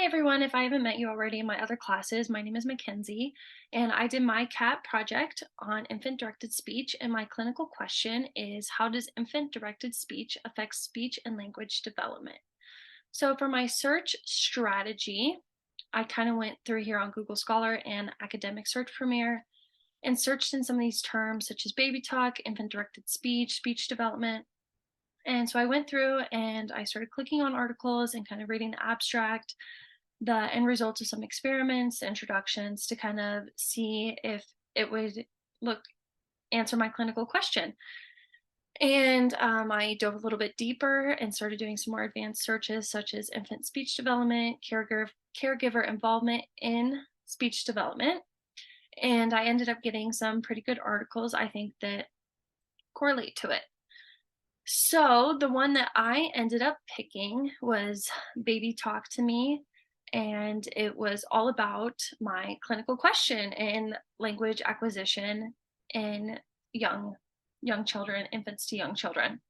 everyone. If I haven't met you already in my other classes, my name is Mackenzie, and I did my CAT project on infant directed speech. And my clinical question is, how does infant directed speech affect speech and language development? So, for my search strategy, I kind of went through here on Google Scholar and Academic Search Premier and searched in some of these terms such as baby talk, infant directed speech, speech development. And so I went through and I started clicking on articles and kind of reading the abstract, the end results of some experiments, introductions to kind of see if it would look answer my clinical question. And I dove a little bit deeper and started doing some more advanced searches, such as infant speech development, caregiver involvement in speech development. And I ended up getting some pretty good articles, I think, that correlate to it. So the one that I ended up picking was Baby Talk to Me, and it was all about my clinical question in language acquisition in young children, infants to young children.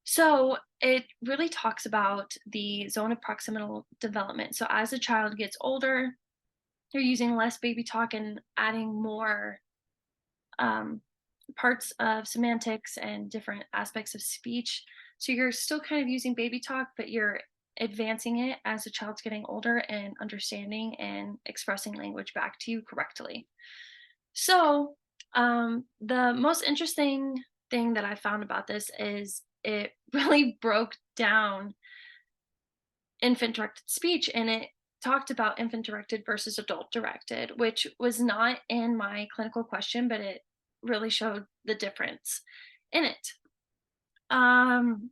So it really talks about the zone of proximal development. So as a child gets older, they're using less baby talk and adding more um, parts of semantics and different aspects of speech. So you're still kind of using baby talk, but you're advancing it as the child's getting older and understanding and expressing language back to you correctly. So, the most interesting thing that I found about this is it really broke down infant directed speech, and it talked about infant directed versus adult directed, which was not in my clinical question, but it really showed the difference in it. Um,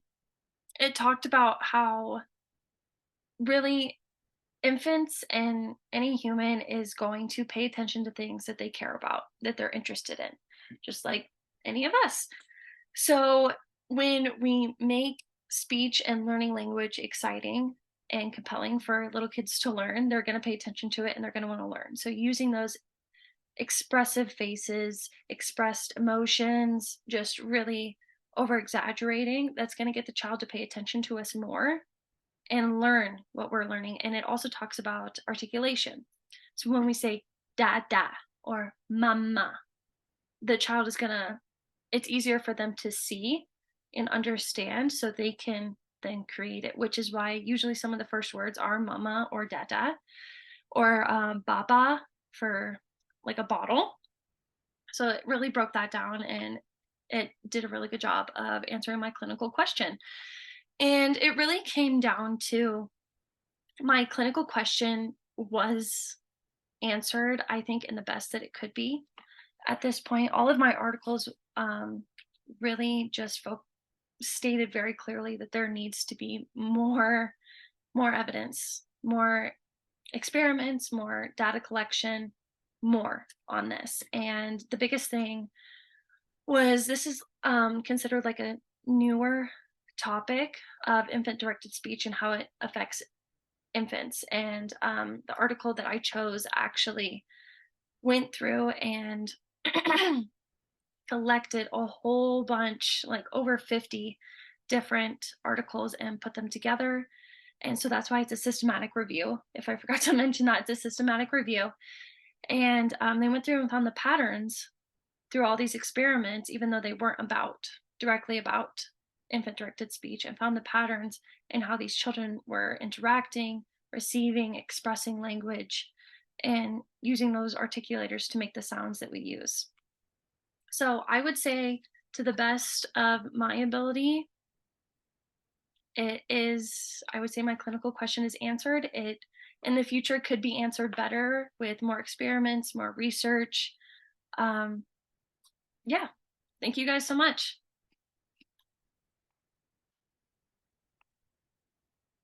it talked about how really infants and any human is going to pay attention to things that they care about, that they're interested in, just like any of us. So when we make speech and learning language exciting and compelling for little kids to learn, they're going to pay attention to it and they're going to want to learn. So using those expressive faces, expressed emotions, just really over exaggerating, that's going to get the child to pay attention to us more and learn what we're learning. And it also talks about articulation. So when we say da or mama, the child is gonna, it's easier for them to see and understand so they can then create it, which is why usually some of the first words are mama or dada or baba for like a bottle. So it really broke that down and it did a really good job of answering my clinical question. And it really came down to my clinical question was answered, I think, in the best that it could be. At this point, all of my articles really just stated very clearly that there needs to be more evidence, more experiments, more data collection, more on this. And the biggest thing was this is considered like a newer topic of infant directed speech and how it affects infants. And the article that I chose actually went through and collected a whole bunch, like over 50 different articles, and put them together. And so that's why it's a systematic review. If I forgot to mention that, it's a systematic review. And they went through and found the patterns through all these experiments, even though they weren't directly about infant directed speech, and found the patterns in how these children were interacting, receiving, expressing language, and using those articulators to make the sounds that we use. So I would say, to the best of my ability, I would say my clinical question is answered. It in the future could be answered better with more experiments, more research. Yeah. Thank you guys so much.